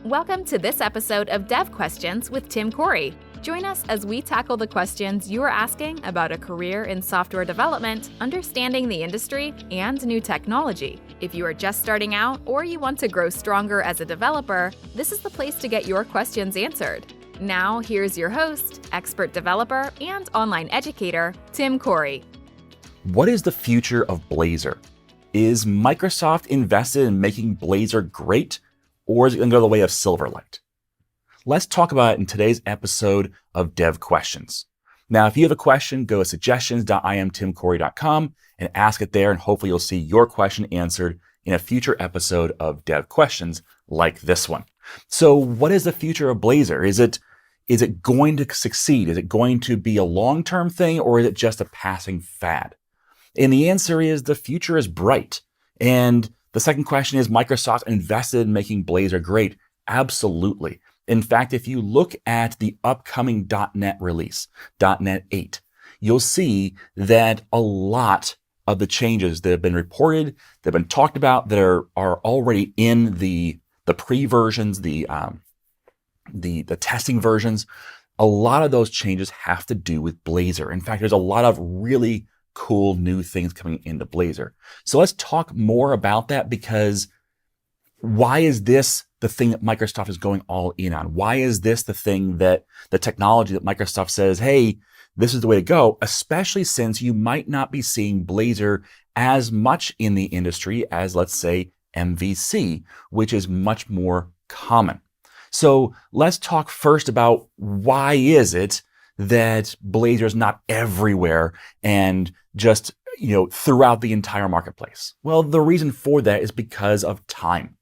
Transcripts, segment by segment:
Welcome to this episode of Dev Questions with Tim Corey. Join us as we tackle the questions you are asking about a career in software development, understanding the industry, and new technology. If you are just starting out or you want to grow stronger as a developer, this is the place to get your questions answered. Now, here's your host, expert developer, and online educator, Tim Corey. What is the future of Blazor? Is Microsoft invested in making Blazor great, or is it going to go the way of Silverlight? Let's talk about it in today's episode of Dev Questions. Now, if you have a question, go to suggestions.IAmTimCorey.com and ask it there, and hopefully you'll see your question answered in a future episode of Dev Questions like this one. So what is the future of Blazor? Is it going to succeed? Is it going to be a long-term thing, or is it just a passing fad? And the answer is the future is bright. And the second question is, Microsoft invested in making Blazor great? Absolutely. In fact, if you look at the upcoming .NET release, .NET 8, you'll see that a lot of the changes that have been reported, that have been talked about, that are already in the pre-versions, the testing versions, a lot of those changes have to do with Blazor. In fact, there's a lot of really cool new things coming into Blazor. So let's talk more about that, because why is this the thing that Microsoft is going all in on? Why is this the thing that the technology that Microsoft says, hey, this is the way to go, especially since you might not be seeing Blazor as much in the industry as, let's say, MVC, which is much more common. So let's talk first about why is it that Blazor is not everywhere and just, throughout the entire marketplace? Well, the reason for that is because of time.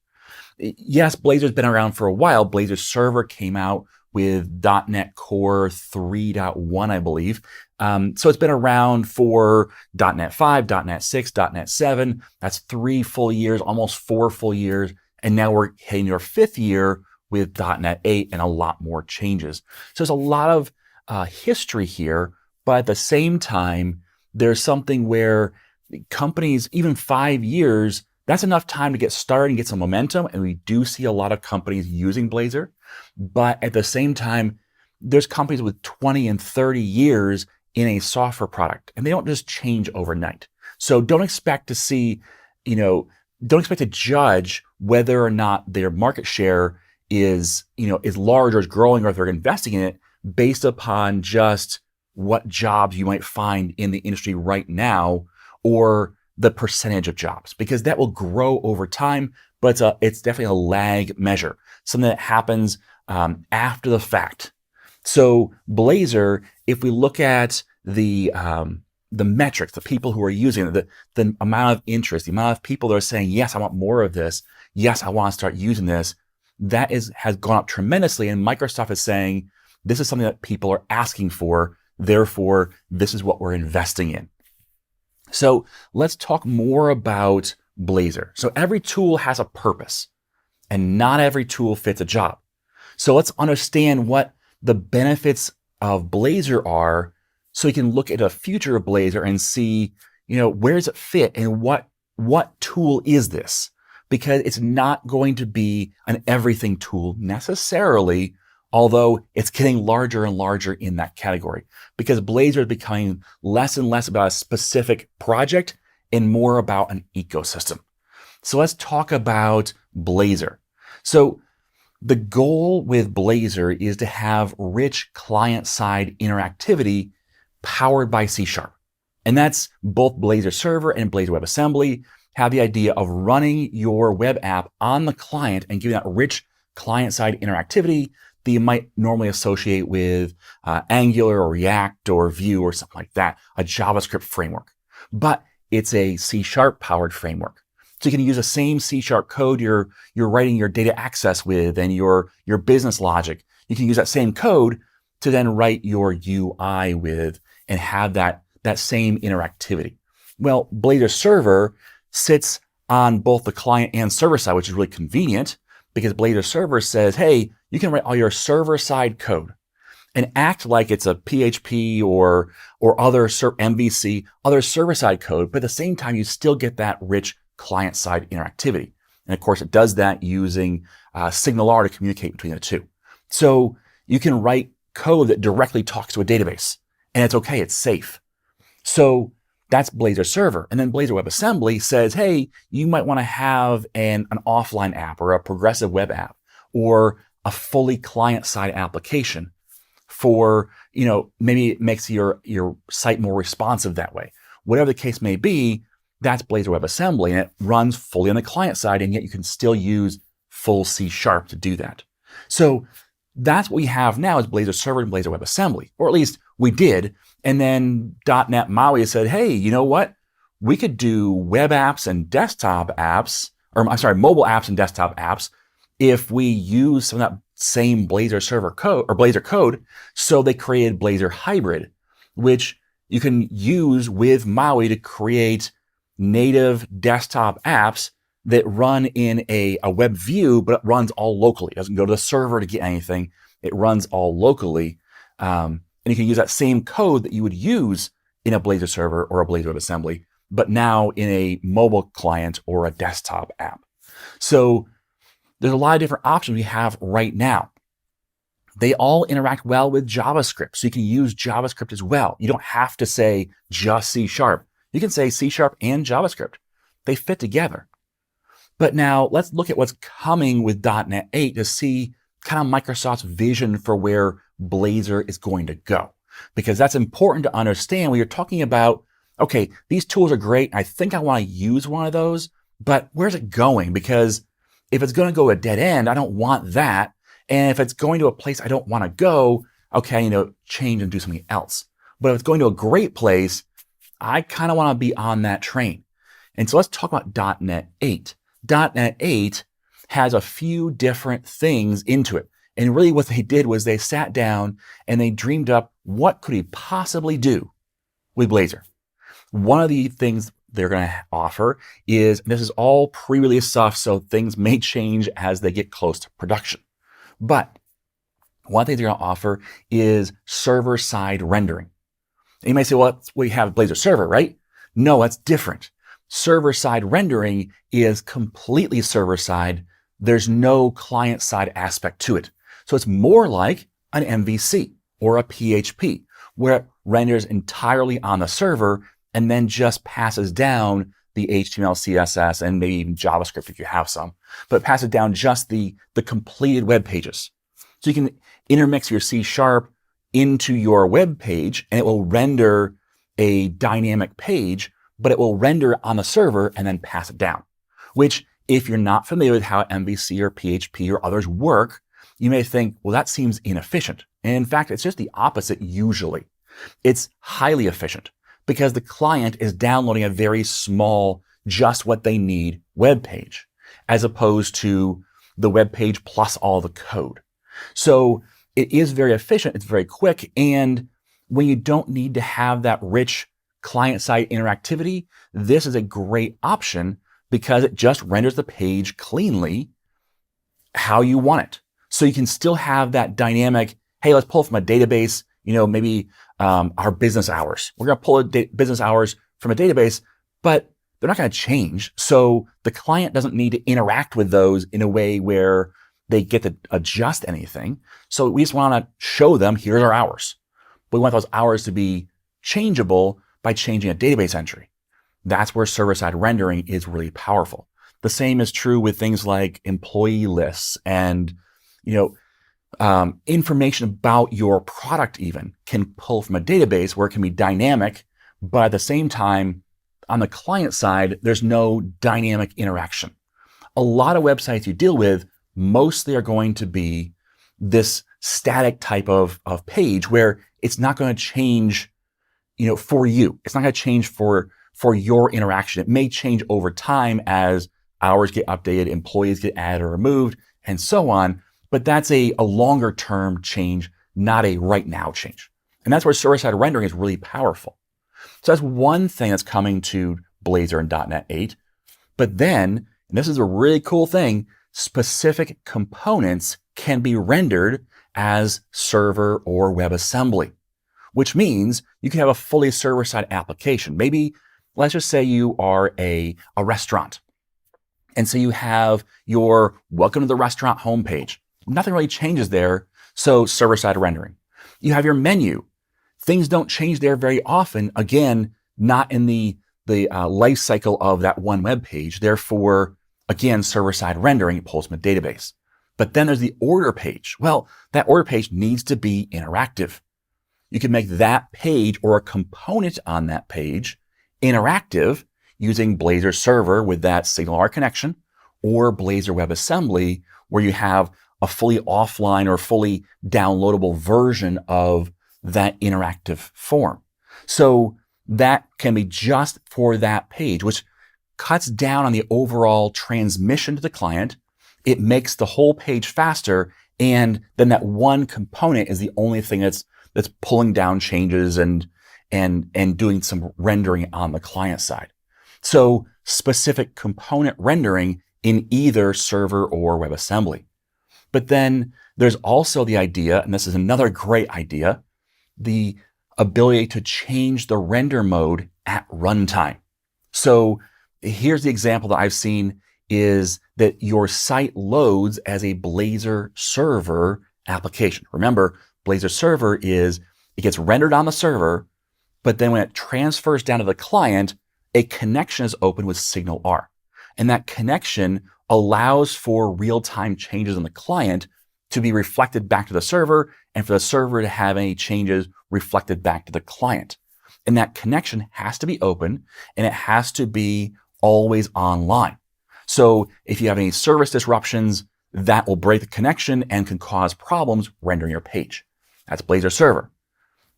Yes, Blazor's been around for a while. Blazor Server came out with .NET Core 3.1, I believe. So it's been around for .NET 5, .NET 6, .NET 7. That's 3 full years, almost 4 full years. And now we're hitting our 5th year with .NET 8 and a lot more changes. So there's a lot of history here, but at the same time, there's something where companies, even 5 years, that's enough time to get started and get some momentum. And we do see a lot of companies using Blazor. But at the same time, there's companies with 20 and 30 years in a software product, and they don't just change overnight. So don't expect to see, don't expect to judge whether or not their market share is large or is growing, or if they're investing in it based upon just what jobs you might find in the industry right now, or the percentage of jobs, because that will grow over time, but it's definitely a lag measure, something that happens after the fact. So Blazor, if we look at the metrics, the people who are using it, the amount of interest, the amount of people that are saying, yes, I want more of this, yes, I want to start using this, that has gone up tremendously. And Microsoft is saying, this is something that people are asking for, therefore, this is what we're investing in. So let's talk more about Blazor. So every tool has a purpose, and not every tool fits a job. So let's understand what the benefits of Blazor are, so we can look at a future of Blazor and see, where does it fit and what tool is this? Because it's not going to be an everything tool necessarily, although it's getting larger and larger in that category, because Blazor is becoming less and less about a specific project and more about an ecosystem. So let's talk about Blazor. So the goal with Blazor is to have rich client-side interactivity powered by C#. And that's both Blazor Server and Blazor WebAssembly have the idea of running your web app on the client and giving that rich client-side interactivity that you might normally associate with Angular or React or Vue or something like that, a JavaScript framework. But it's a C# powered framework. So you can use the same C# code you're writing your data access with and your business logic. You can use that same code to then write your UI with and have that same interactivity. Well, Blazor Server sits on both the client and server side, which is really convenient, because Blazor Server says, hey, you can write all your server-side code and act like it's a PHP or other MVC, other server-side code, but at the same time, you still get that rich client-side interactivity. And of course, it does that using SignalR to communicate between the two. So you can write code that directly talks to a database, and it's okay, it's safe. So that's Blazor Server. And then Blazor WebAssembly says, hey, you might want to have an offline app or a progressive web app or a fully client-side application for, maybe it makes your site more responsive that way. Whatever the case may be, that's Blazor WebAssembly, and it runs fully on the client side, and yet you can still use full C# to do that. So that's what we have now is Blazor Server and Blazor WebAssembly, or at least we did. And then .NET MAUI said, hey, you know what? We could do web apps and desktop apps, mobile apps and desktop apps if we use some of that same Blazor Server code or Blazor code. So they created Blazor Hybrid, which you can use with MAUI to create native desktop apps that run in a web view, but it runs all locally. It doesn't go to the server to get anything. It runs all locally. And you can use that same code that you would use in a Blazor server or a Blazor WebAssembly, but now in a mobile client or a desktop app. So there's a lot of different options we have right now. They all interact well with JavaScript, so you can use JavaScript as well. You don't have to say just C#. You can say C# and JavaScript. They fit together. But now let's look at what's coming with .NET 8 to see kind of Microsoft's vision for where Blazor is going to go. Because that's important to understand when you're talking about, okay, these tools are great. I think I want to use one of those, but where's it going? Because if it's going to go a dead end, I don't want that. And if it's going to a place I don't want to go, okay, change and do something else. But if it's going to a great place, I kind of want to be on that train. And so let's talk about .NET 8. .NET 8 has a few different things into it. And really what they did was they sat down and they dreamed up what could he possibly do with Blazor. One of the things they're going to offer is, this is all pre-release stuff, so things may change as they get close to production. But one thing they're going to offer is server-side rendering. And you might say, well, we have Blazor Server, right? No, that's different. Server-side rendering is completely server-side. There's no client-side aspect to it. So it's more like an MVC or a PHP, where it renders entirely on the server and then just passes down the HTML, CSS, and maybe even JavaScript if you have some, but it passes down just the completed web pages. So you can intermix your C# into your web page and it will render a dynamic page, but it will render on the server and then pass it down, which if you're not familiar with how MVC or PHP or others work, you may think, well, that seems inefficient. And in fact, it's just the opposite usually. It's highly efficient because the client is downloading a very small, just what they need web page, as opposed to the web page plus all the code. So it is very efficient, it's very quick, and when you don't need to have that rich client-side interactivity, this is a great option because it just renders the page cleanly how you want it. So you can still have that dynamic, hey, let's pull from a database, maybe our business hours. We're going to pull business hours from a database, but they're not going to change. So the client doesn't need to interact with those in a way where they get to adjust anything. So we just want to show them, here's our hours. We want those hours to be changeable by changing a database entry. That's where server-side rendering is really powerful. The same is true with things like employee lists and, information about your product even can pull from a database where it can be dynamic, but at the same time, on the client side, there's no dynamic interaction. A lot of websites you deal with mostly are going to be this static type of page where it's not going to change, for you. It's not going to change for your interaction. It may change over time as hours get updated, employees get added or removed, and so on. But that's a longer term change, not a right now change. And that's where server-side rendering is really powerful. So that's one thing that's coming to Blazor and .NET 8. But then, and this is a really cool thing, specific components can be rendered as server or WebAssembly, which means you can have a fully server-side application. Maybe, let's just say you are a restaurant And so you have your welcome to the restaurant homepage. Nothing really changes there. So server-side rendering. You have your menu. Things don't change there very often. Again, not in the life cycle of that one web page. Therefore, again, server-side rendering, it pulls from a database. But then there's the order page. Well, that order page needs to be interactive. You can make that page or a component on that page interactive using Blazor Server with that SignalR connection, or Blazor WebAssembly, where you have a fully offline or fully downloadable version of that interactive form. So that can be just for that page, which cuts down on the overall transmission to the client. It makes the whole page faster, and then that one component is the only thing that's pulling down changes and doing some rendering on the client side. So specific component rendering in either server or WebAssembly. But then there's also the idea, and this is another great idea, the ability to change the render mode at runtime. So here's the example that I've seen is that your site loads as a Blazor server application. Remember, Blazor server it gets rendered on the server, but then when it transfers down to the client, a connection is open with SignalR. And that connection allows for real-time changes on the client to be reflected back to the server, and for the server to have any changes reflected back to the client. And that connection has to be open, and it has to be always online. So if you have any service disruptions, that will break the connection and can cause problems rendering your page. That's Blazor Server.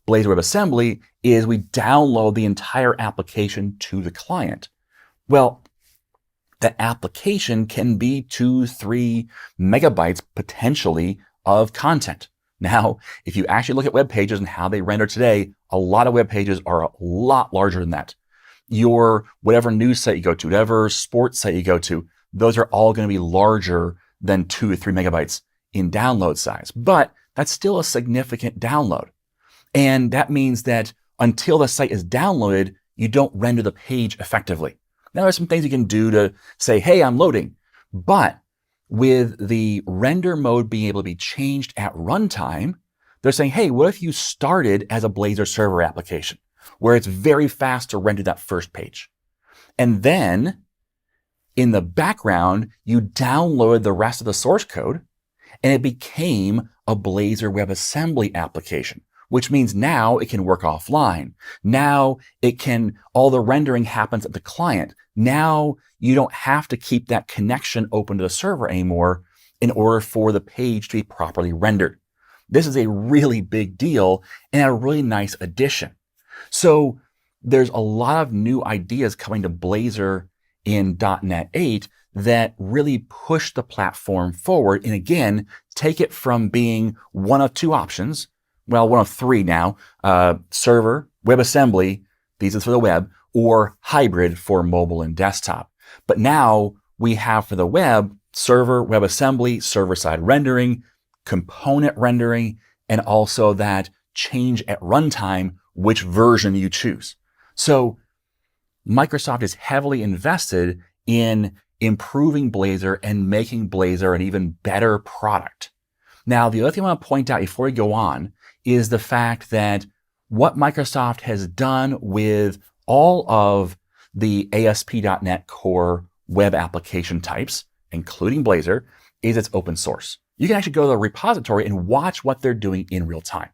Blazor WebAssembly is we download the entire application to the client. Well, that application can be 2-3 megabytes potentially of content. Now, if you actually look at web pages and how they render today, a lot of web pages are a lot larger than that. Your whatever news site you go to, whatever sports site you go to, those are all going to be larger than 2 to 3 megabytes in download size. But that's still a significant download. And that means that until the site is downloaded, you don't render the page effectively. Now, there's some things you can do to say, hey, I'm loading. But with the render mode being able to be changed at runtime, they're saying, hey, what if you started as a Blazor server application where it's very fast to render that first page? And then in the background, you download the rest of the source code and it became a Blazor WebAssembly application, which means now it can work offline. Now all the rendering happens at the client. Now you don't have to keep that connection open to the server anymore in order for the page to be properly rendered. This is a really big deal and a really nice addition. So there's a lot of new ideas coming to Blazor in .NET 8 that really push the platform forward. And again, take it from being one of two options, well, one of three now, server, WebAssembly, these are for the web, or hybrid for mobile and desktop. But now we have for the web, server, WebAssembly, server-side rendering, component rendering, and also that change at runtime, which version you choose. So Microsoft is heavily invested in improving Blazor and making Blazor an even better product. Now, the other thing I want to point out before we go on is the fact that what Microsoft has done with all of the ASP.NET Core web application types, including Blazor, is it's open source. You can actually go to the repository and watch what they're doing in real time.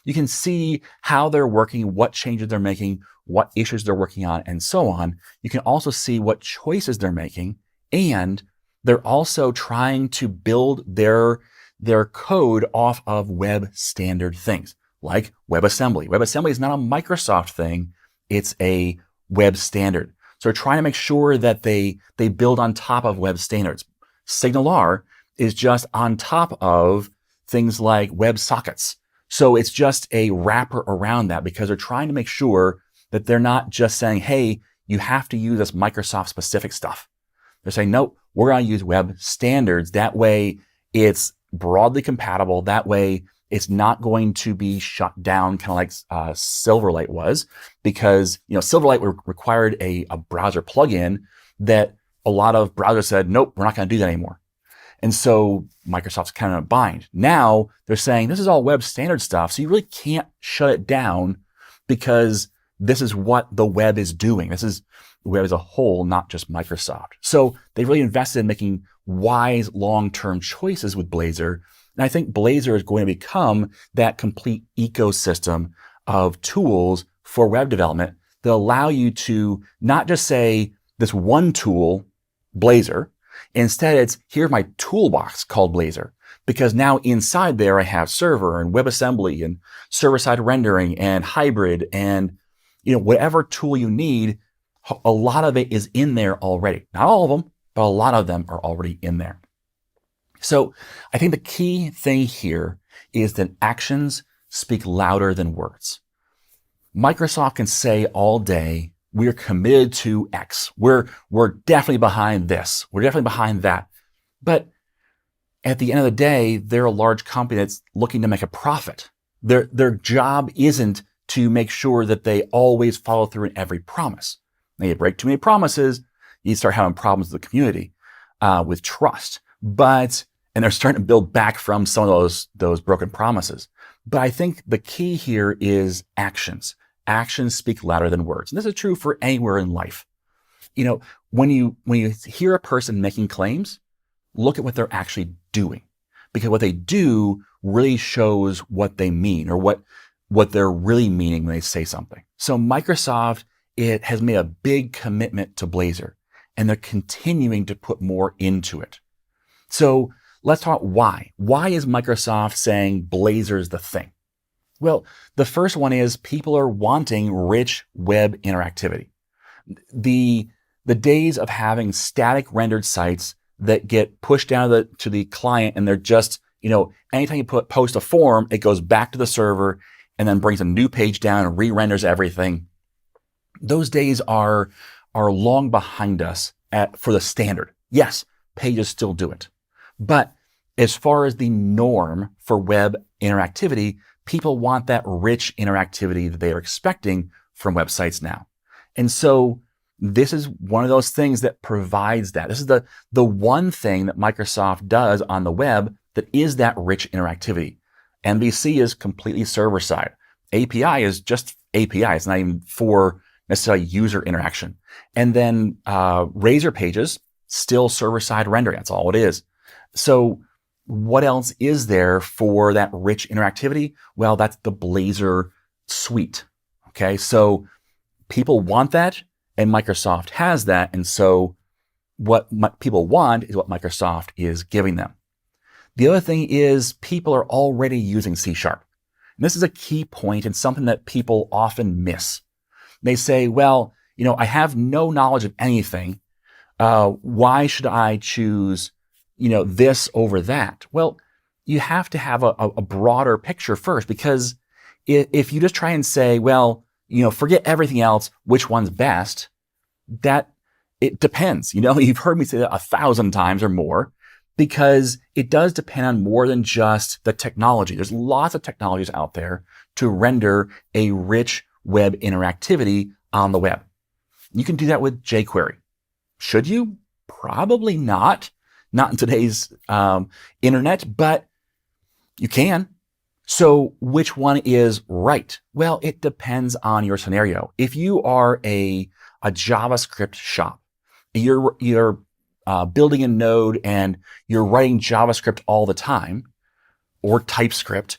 You can see how they're working, what changes they're making, what issues they're working on, and so on. You can also see what choices they're making, and they're also trying to build their code off of web standard things, like WebAssembly. WebAssembly is not a Microsoft thing, it's a web standard. So they're trying to make sure that they build on top of web standards. SignalR is just on top of things like WebSockets. So it's just a wrapper around that because they're trying to make sure that they're not just saying, hey, you have to use this Microsoft specific stuff. They're saying, no, we're going to use web standards. That way it's broadly compatible. That way it's not going to be shut down, kind of like Silverlight was, because Silverlight required a browser plugin that a lot of browsers said, nope, we're not going to do that anymore. And so Microsoft's kind of in a bind. Now they're saying this is all web standard stuff, so you really can't shut it down because this is what the web is doing. This is the web as a whole, not just Microsoft. So they really invested in making wise long-term choices with Blazor. And I think Blazor is going to become that complete ecosystem of tools for web development that allow you to not just say this one tool, Blazor. Instead, it's here's my toolbox called Blazor, because now inside there I have server and WebAssembly and server-side rendering and hybrid and whatever tool you need. A lot of it is in there already. Not all of them, but a lot of them are already in there. So I think the key thing here is that actions speak louder than words. Microsoft can say all day, we're committed to X. We're definitely behind this. We're definitely behind that. But at the end of the day, they're a large company that's looking to make a profit. Their job isn't to make sure that they always follow through in every promise. Now, you break too many promises, you start having problems with the community, with trust. And they're starting to build back from some of those broken promises. But I think the key here is actions. Actions speak louder than words. And this is true for anywhere in life. When you hear a person making claims, look at what they're actually doing, because what they do really shows what they mean or what they're really meaning when they say something. So Microsoft, it has made a big commitment to Blazor, and they're continuing to put more into it. So let's talk why. Why is Microsoft saying Blazor is the thing? Well, the first one is people are wanting rich web interactivity. The days of having static rendered sites that get pushed down to the client and they're just, anytime you post a form, it goes back to the server and then brings a new page down and re-renders everything. Those days are long behind us for the standard. Yes, pages still do it. But as far as the norm for web interactivity, people want that rich interactivity that they are expecting from websites now. And so this is one of those things that provides that. This is the one thing that Microsoft does on the web that is that rich interactivity. MVC is completely server-side. API is just API. It's not even for necessarily user interaction. And then Razor Pages, still server-side rendering. That's all it is. So what else is there for that rich interactivity? Well, that's the Blazor suite. Okay, so people want that, and Microsoft has that. And so what people want is what Microsoft is giving them. The other thing is people are already using C#. And this is a key point and something that people often miss. They say, well, I have no knowledge of anything. Why should I choose this over that? Well, you have to have a broader picture first, because if you just try and say, well, forget everything else, which one's best, that it depends. You've heard me say that 1,000 times or more, because it does depend on more than just the technology. There's lots of technologies out there to render a rich web interactivity on the web. You can do that with jQuery. Should you? Probably not. Not in today's internet, but you can. So which one is right? Well, it depends on your scenario. If you are a JavaScript shop, you're building a node and you're writing JavaScript all the time, or TypeScript,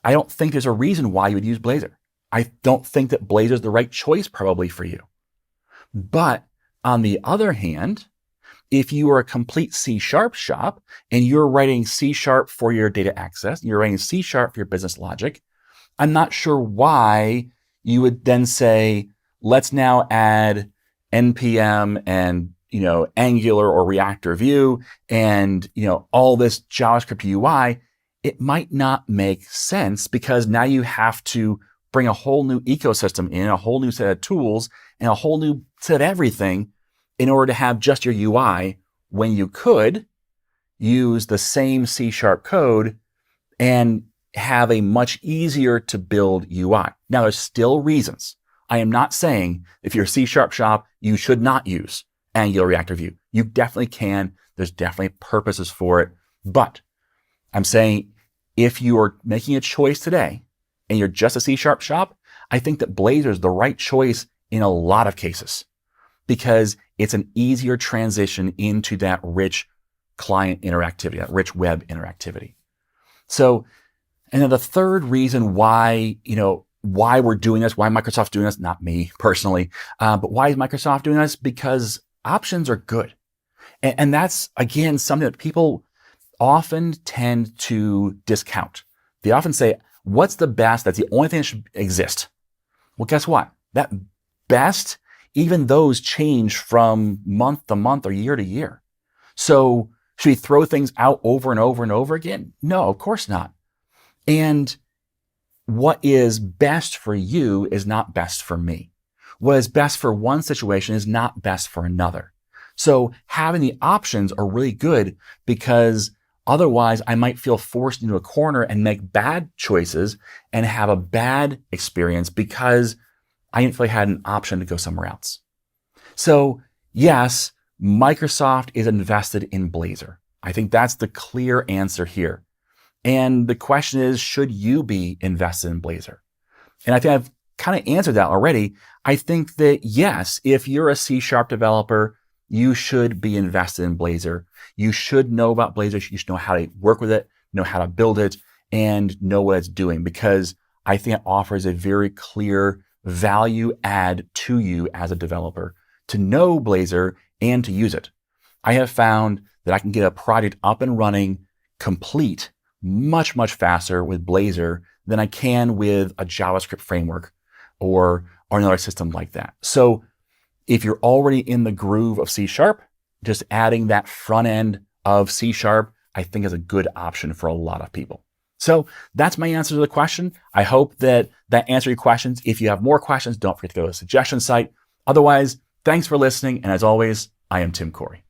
I don't think there's a reason why you would use Blazor. I don't think that Blazor is the right choice probably for you. But on the other hand, if you are a complete C# shop and you're writing C# for your data access, you're writing C# for your business logic, I'm not sure why you would then say, let's now add NPM and Angular or React or Vue and all this JavaScript UI. It might not make sense, because now you have to bring a whole new ecosystem in, a whole new set of tools, and a whole new set of everything in order to have just your UI, when you could use the same C# code and have a much easier to build UI. Now, there's still reasons. I am not saying if you're a C# shop, you should not use Angular, React, or Vue. You definitely can. There's definitely purposes for it. But I'm saying if you are making a choice today and you're just a C# shop, I think that Blazor is the right choice in a lot of cases because it's an easier transition into that rich client interactivity, that rich web interactivity. So, and then the third reason why we're doing this, why Microsoft's doing this, not me personally, but why is Microsoft doing this? Because options are good. And that's, again, something that people often tend to discount. They often say, what's the best? That's the only thing that should exist. Well, guess what? That best, even those change from month to month or year to year. So should we throw things out over and over and over again? No, of course not. And what is best for you is not best for me. What is best for one situation is not best for another. So having the options are really good because otherwise I might feel forced into a corner and make bad choices and have a bad experience because I didn't feel I had an option to go somewhere else. So yes, Microsoft is invested in Blazor. I think that's the clear answer here. And the question is, should you be invested in Blazor? And I think I've kind of answered that already. I think that yes, if you're a C# developer, you should be invested in Blazor. You should know about Blazor. You should know how to work with it, know how to build it, and know what it's doing because I think it offers a very clear value add to you as a developer to know Blazor and to use it. I have found that I can get a project up and running complete much, much faster with Blazor than I can with a JavaScript framework or another system like that. So if you're already in the groove of C#, just adding that front end of C#, I think is a good option for a lot of people. So that's my answer to the question. I hope that answered your questions. If you have more questions, don't forget to go to the suggestion site. Otherwise, thanks for listening. And as always, I am Tim Corey.